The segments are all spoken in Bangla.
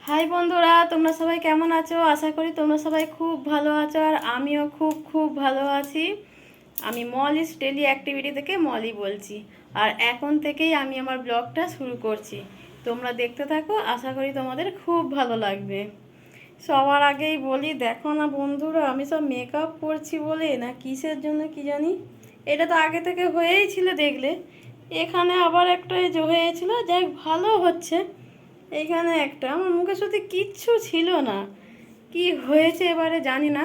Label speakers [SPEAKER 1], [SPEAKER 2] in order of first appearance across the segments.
[SPEAKER 1] হাই বন্ধুরা, তোমরা সবাই কেমন আছো? আশা করি তোমরা সবাই খুব ভালো আছো, আর আমিও খুব খুব ভালো আছি। আমি মলিস ডেলি অ্যাক্টিভিটি থেকে মলি বলছি, আর এখন থেকেই আমি আমার ব্লগটা শুরু করছি। তোমরা দেখতে থাকো, আশা করি তোমাদের খুব ভালো লাগবে। সবার আগেই বলি, দেখো না বন্ধুরা, আমি সব মেকআপ করছি বলে না কিসের জন্য কি জানি, এটা তো আগে থেকে হয়েই ছিল দেখলে। এখানে আবার একটা এই যে হয়েছিল, যাই হোক ভালো হচ্ছে। এইখানে একটা, আমার মুখে সত্যি কিচ্ছু ছিল না, কি হয়েছে এবারে জানি না,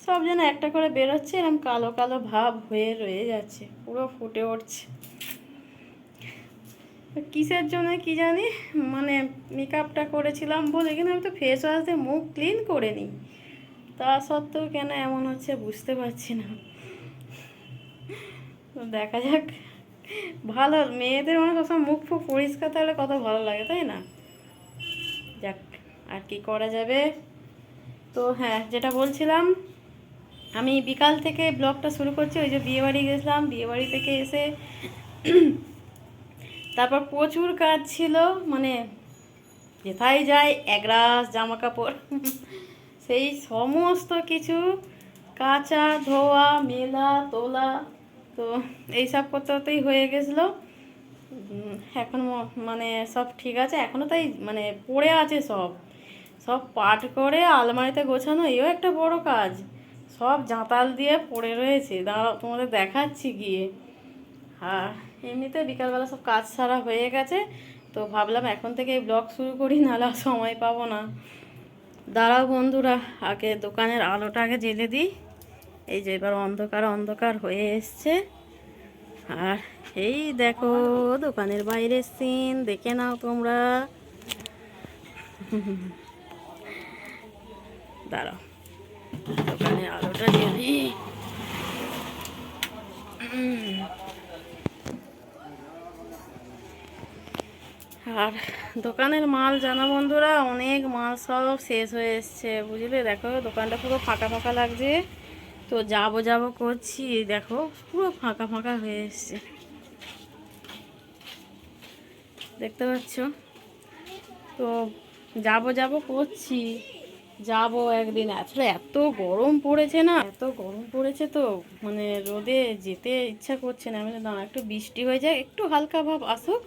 [SPEAKER 1] সব যেন একটা করে বেরোচ্ছে, এরকম কালো কালো ভাব হয়ে রয়ে যাচ্ছে, পুরো ফুটে উঠছে। কিসের জন্য কি জানি, মানে মেকআপটা করেছিলাম বলে, কিন্তু আমি তো ফেস ওয়াশ দিয়ে মুখ ক্লিন করে নিই, তা সত্ত্বেও কেন এমন হচ্ছে বুঝতে পারছি না। তো দেখা যাক, ভালো মেয়েদের মানে সবসময় মুখ ফুক পরিষ্কার থাকলে কত ভালো লাগে, তাই না? যাক, আর কি করা যাবে। তো হ্যাঁ, যেটা বলছিলাম, আমি বিকাল থেকে ব্লগটা শুরু করছি। ওই যে বিয়েবাড়ি গেছিলাম, বিয়েবাড়ি থেকে এসে তারপর প্রচুর কাজ ছিল, মানে যেথায় যায় একরাশ জামা কাপড় সেই সমস্ত কিছু কাচা ধোয়া মেলা তোলা, তো এইসব করতে করতেই হয়ে গেছিলো। এখন মানে সব ঠিক আছে, এখনও তাই মানে পড়ে আছে সব, সব পাট করে আলমারিতে গোছানো, এও একটা বড় কাজ। সব জাঁতাল দিয়ে পড়ে রয়েছে, দাঁড়াও তোমাদের দেখাচ্ছি গিয়ে। আর এমনিতে বিকালবেলা সব কাজ সারা হয়ে গেছে, তো ভাবলাম এখন থেকে ব্লগ শুরু করি, নাহলে আর সময় পাবো না। দাঁড়াও বন্ধুরা, আগে দোকানের আলোটা আগে জ্বেলে দিই। এই যে এবার অন্ধকার অন্ধকার হয়ে এসছে, আর এই দেখো দোকানের বাইরের সিন, দেখে নাও তোমরা। দাঁড়াও, দোকানের আলোটা জ্বেলি। আর দোকানের মাল জানা বন্ধুরা, অনেক মাল সব শেষ হয়ে এসছে, বুঝলে। দেখো দোকানটা পুরো ফাঁকা ফাঁকা লাগছে, তো যাবো যাবো করছি, দেখো পুরো ফাঁকা ফাঁকা হয়ে এসছে, দেখতে পাচ্ছ। তো যাবো যাবো করছি, যাবো একদিন। আসলে এত গরম পড়েছে না, এত গরম পড়েছে, তো মানে রোদে যেতে ইচ্ছা করছে না। আমি না, একটু বৃষ্টি হয়ে যায়, একটু হালকা ভাব আসুক,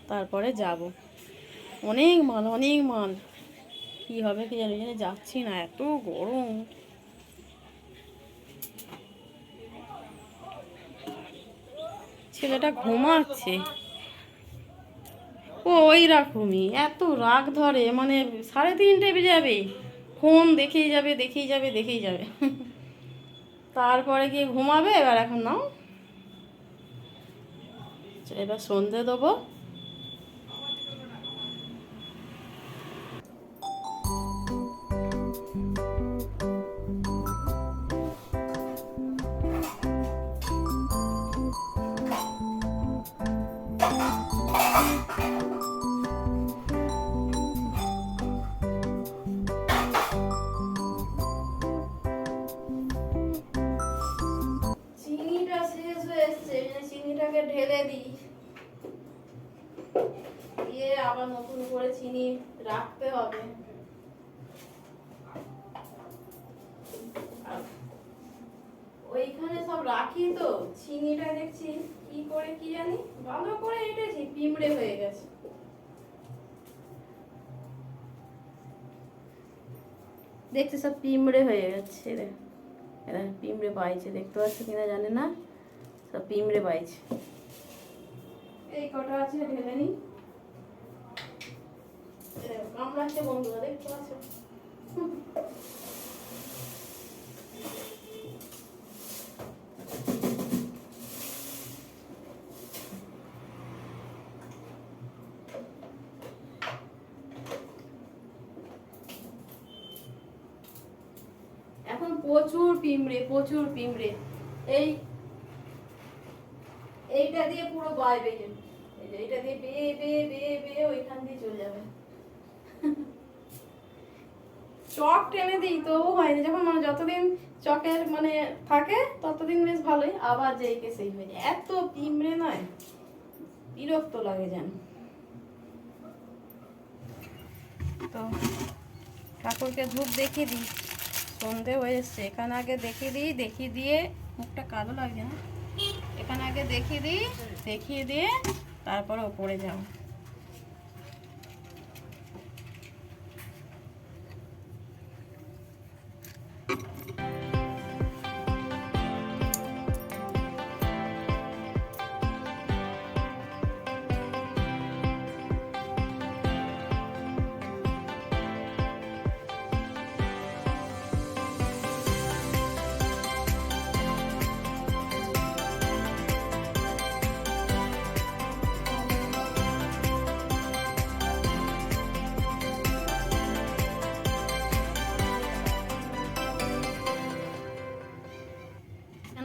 [SPEAKER 1] তারপরে যাব। অনেক মাল অনেক মাল, কী হবে কি জানি, যাচ্ছি না, এত গরম। ছেলেটা ঘুমাচ্ছে, ও ওই রকমই, এত রাগ ধরে, মানে 3:30 বেজে যাবে, ফোন দেখেই যাবে দেখেই যাবে দেখেই যাবে তারপরে গিয়ে ঘুমাবে। এবার এখন নাও, এবার সন্ধে দেবো। চিনিটা শেষ হয়ে এসছে, চিনিটাকে ঢেলে দিই, দিয়ে আবার নতুন করে চিনি রাখতে হবে। ওইখানে সব রাখি, তো চিনিটা দেখছি কি করে কি জানি, ভালো করে এঁটেছি, পিঁমড়ে হয়ে গেছে। দেখছি সব পিঁমড়ে হয়ে গেছে, এরা পিঁমড়ে পাইছে, দেখতে পাচ্ছ কিনা জানে না, সব পিঁমড়ে পাইছে। এই কটা আছে, ঢেলে নি। কামড়াচ্ছে বন্ধুরা, দেখতে পাচ্ছ। এখন প্রচুর পিঁমড়ে, প্রচুর পিঁমড়ে। এই এইটা দিয়ে পুরো বাইবে, এইটা দিয়ে বেয়ে বেয়ে বেয়ে বেয়ে ওইখান দিয়ে চলে যাবে। চক টেনে দিই তবু হয়নি, যখন মানে যতদিন চকের মানে থাকে ততদিন বেশ ভালোই, আবার যেই কে সেই হয়ে যায়। এত পিঁমড়ে নয়, বিরক্ত লাগে যেন। তো ঠাকুরকে ধূপ দেখিয়ে দিই, সন্ধে হয়ে এসছে। এখানে আগে দেখিয়ে দিয়ে মুখটা কালো লাগছে না, এখানে আগে দেখিয়ে দিয়ে তারপরে ওপরে যাও।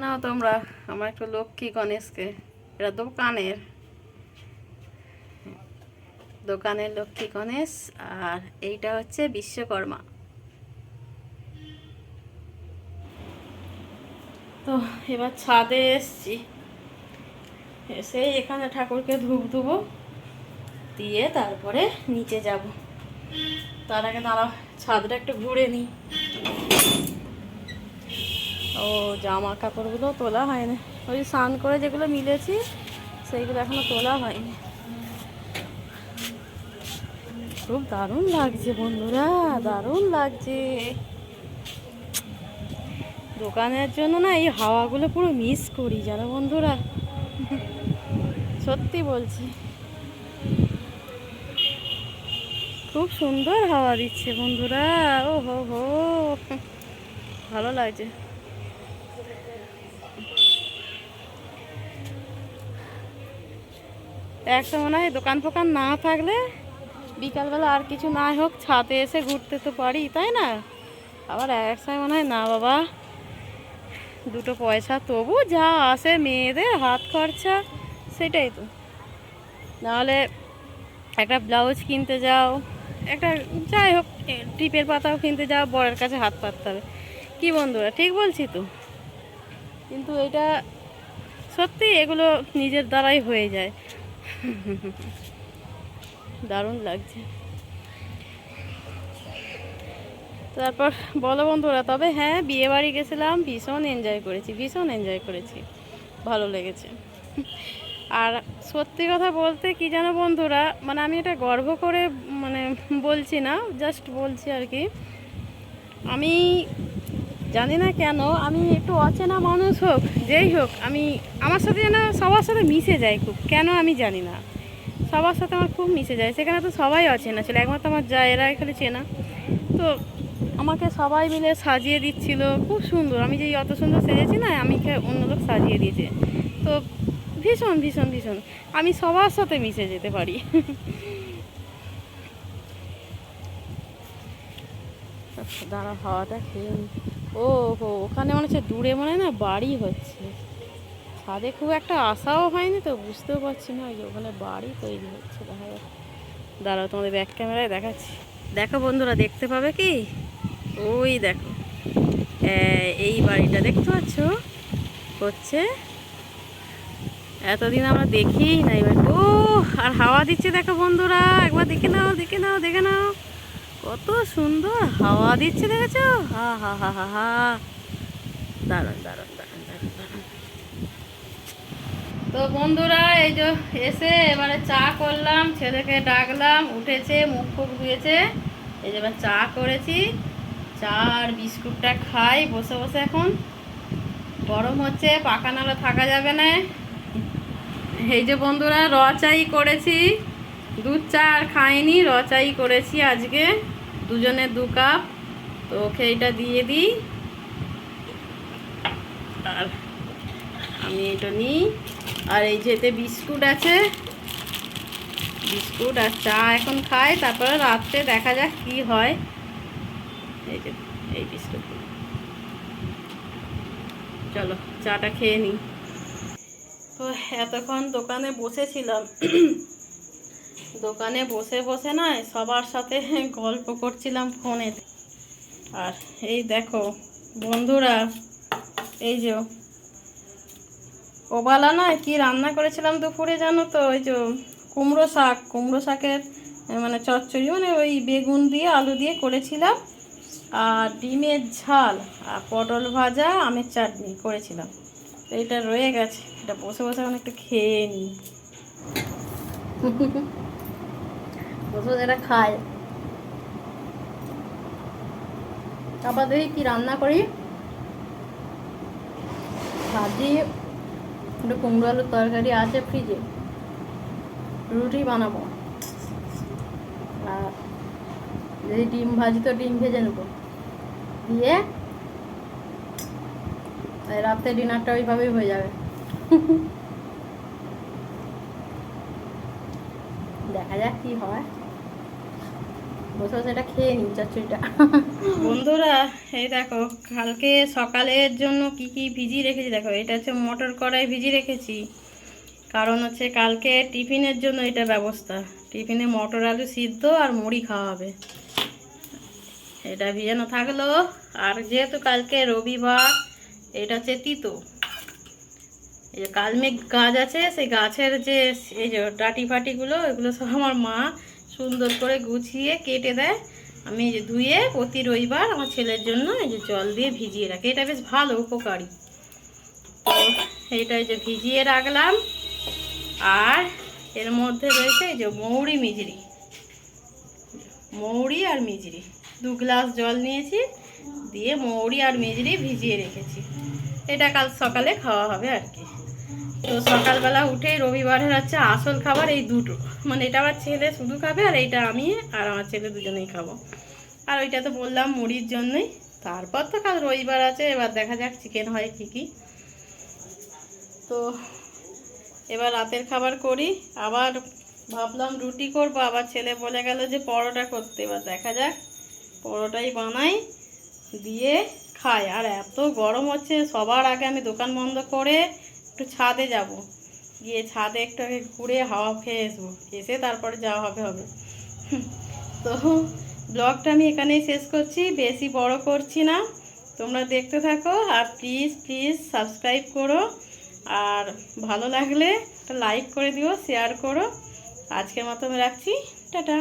[SPEAKER 1] নাও তোমরা আমার একটু লক্ষ্মী গণেশকে, এটা দোকানের লক্ষ্মী গণেশ, আর এইটা হচ্ছে বিশ্বকর্মা। তো এবার ছাদে এসছি, এসে এখানে ঠাকুরকে ধূপ দেবো, দিয়ে তারপরে নিচে যাব। তার আগে দাঁড়া ছাদটা একটু ঘুরে নিই। ও জামা কাপড়গুলো তোলা হয়নি, ওই স্নান করে যেগুলো মিলেছি সেইগুলো এখনো তোলা হয়নি। খুব দারুণ লাগছে বন্ধুরা, দারুণ লাগছে। দোকানের জন্য না এই হাওয়াগুলো পুরো মিস করি জানো বন্ধুরা, সত্যি বলছি। খুব সুন্দর হাওয়া দিচ্ছে বন্ধুরা, ও হো হো, ভালো লাগছে। একটা মনে হয় দোকান ফোকান না থাকলে বিকালবেলা আর কিছু না হোক ছাদে এসে ঘুরতে তো পারি, তাই না? আবার এক সময় মনে হয় না বাবা, দুটো পয়সা তবু যা আসে মেয়েদের হাত খরচা, সেটাই তো। নাহলে একটা ব্লাউজ কিনতে যাও, একটা যাই হোক টিপের পাতাও কিনতে যাও, বরের কাছে হাত পাততে হবে। কি বন্ধুরা ঠিক বলছি তো? কিন্তু এটা সত্যি, এগুলো নিজের দ্বারাই হয়ে যায়। দারুণ লাগছে। তারপর বলো বন্ধুরা, তবে হ্যাঁ বিয়ে বাড়ি গেছিলাম, ভীষণ এনজয় করেছি, ভালো লেগেছে। আর সত্যি কথা বলতে কি জানো বন্ধুরা, মানে আমি এটা গর্ব করে মানে বলছি না, জাস্ট বলছি আর কি। আমি জানি না কেন, আমি একটু অচেনা মানুষ হোক যেই হোক, আমার সাথে যেন সবার সাথে মিশে যায় খুব, কেন আমি জানি না, সবার সাথে আমার খুব মিশে যায়। সেখানে তো সবাই অচেনা ছিল, একমাত্র আমার যা, এরা এখানে চেনা। তো আমাকে সবাই মিলে সাজিয়ে দিচ্ছিল, খুব সুন্দর। আমি যে অত সুন্দর সেজেছি না, আমি অন্য লোক সাজিয়ে দিয়েছে। তো ভীষণ ভীষণ ভীষণ আমি সবার সাথে মিশে যেতে পারি। দাঁড়া হাওয়াটা খেয়ে নি। ও হো, ওখানে মনে হচ্ছে দূরে মনে হয় না বাড়ি হচ্ছে, ছাদে খুব একটা আশাও হয়নি, তো বুঝতেও পারছি না। ওই যে ওখানে বাড়ি তৈরি হচ্ছে, দেখা যাচ্ছে। দাঁড়াও তোমাদের ব্যাক ক্যামেরায় দেখাচ্ছি, দেখো বন্ধুরা, দেখতে পাবে কি? ওই দেখো এই বাড়িটা দেখতে পাচ্ছ হচ্ছে, এতদিন আমরা দেখিই না এবার। ও আর হাওয়া দিচ্ছে দেখো বন্ধুরা, একবার দেখে নাও কত সুন্দর হাওয়া দিচ্ছে, দেখেছো? হা হা হা হা হা, দারুণ। তো বন্ধুরা এই যে এসে এবারে চা করলাম, ছেলেকে ডাকলাম, উঠেছে, মুখ ফুক ধুয়েছে। এই যে এবার চা করেছি, চা আর বিস্কুটটা খাই বসে বসে। এখন গরম হচ্ছে, পাখা নালে থাকা যাবে না। এই যে বন্ধুরা র চাই করেছি, দুধ চা আর খাইনি, র চাই করেছি আজকে, দুজনে 2 কাপ। তো ওকে এইটা দিয়ে দিই, আর আমি এটা নিই। আর এই যেতে বিস্কুট আছে, বিস্কুট আর চা এখন খাই, তারপরে রাত্রে দেখা যাক কি হয়। এই যে এই বিস্কুট, চলো চাটা খেয়ে নিই। তো এতক্ষণ দোকানে বসেছিলাম, দোকানে বসে বসে না সবার সাথে গল্প করছিলাম ফোনে। আর এই দেখো বন্ধুরা, এই যে ওবেলা না কি রান্না করেছিলাম দুপুরে জানো তো? ওই যে কুমড়ো শাকের মানে চচ্চড়ি, মানে ওই বেগুন দিয়ে আলু দিয়ে করেছিলাম, আর ডিমের ঝাল, আর পটল ভাজা, আমের চাটনি করেছিলাম। তো এটা রয়ে গেছে, এটা বসে বসে এখন একটু খেয়ে নিই। বসে বসে এটা খায়। তারপর দেখি কি রান্না করি। ভাজি, একটু কুমড়ো আলুর তরকারি আছে ফ্রিজে, রুটি বানাবো। আর যদি ডিম ভাজি তো ডিম ভেজে নেবো, দিয়ে রাতে ডিনারটা ওইভাবেই হয়ে যাবে। দেখা যাক কি হয়, বসে বসে এটা খেয়ে নিই চচ্চড়িটা। বন্ধুরা এই দেখো, কালকে সকালের জন্য কি কি ভিজিয়ে রেখেছি দেখো। এটা হচ্ছে মটর কড়াই ভিজিয়ে রেখেছি, কারণ হচ্ছে কালকে টিফিনের জন্য এটা ব্যবস্থা। টিফিনে মটর আলু সিদ্ধ আর মুড়ি খাওয়া হবে, এটা ভিজানো থাকলো। আর যেহেতু কালকে রবিবার, এটা হচ্ছে তিতো, এই যে কালমেঘ গাছ আছে, সেই গাছের যে এই যে ডাঁটি ফাটিগুলো, এগুলো সব আমার মা সুন্দর করে গুছিয়ে কেটে দেয়। আমি এই যে ধুয়ে প্রতি রবিবার আমার ছেলের জন্য এই যে জল দিয়ে ভিজিয়ে রাখি। এটা বেশ ভালো, উপকারী। তো এইটা এই যে ভিজিয়ে রাখলাম। আর এর মধ্যে রয়েছে এই যে মৌরি মিজরি, মৌরি আর মিজরি 2 গ্লাস জল নিয়েছি, দিয়ে মৌরি আর মিজরি ভিজিয়ে রেখেছি। এটা কাল সকালে খাওয়া হবে আর কি। তো সকালবেলা উঠে রবিবারের হচ্ছে আসল খাবার এই দুটো, মানে এটা আমার ছেলে শুধু খাবে, আর এইটা আমি আর আমার ছেলে দুজনেই খাবো। আর ওইটা তো বললাম মুড়ির জন্যই। তারপর তো কাল রবিবার আছে, এবার দেখা যাক চিকেন হয় কি। তো এবার রাতের খাবার করি। আবার ভাবলাম রুটি করবো, আবার ছেলে বলে গেল যে পরোটা করতে। এবার দেখা যাক, পরোটাই বানাই, দিয়ে খাই। আর এত গরম হচ্ছে, সবার আগে আমি দোকান বন্ধ করে একটু ছাদে যাব, গিয়ে ছাদে একটু আগে ঘুরে হাওয়া খেয়ে আসবো, এসে তারপরে যাওয়া হবে। তো ব্লগটা আমি এখানেই শেষ করছি, বেশি বড় করছি না। তোমরা দেখতে থাকো, আর প্লিজ সাবস্ক্রাইব করো, আর ভালো লাগলে একটা লাইক করে দিও, শেয়ার করো। আজকের মতো আমি রাখছি, টাটা।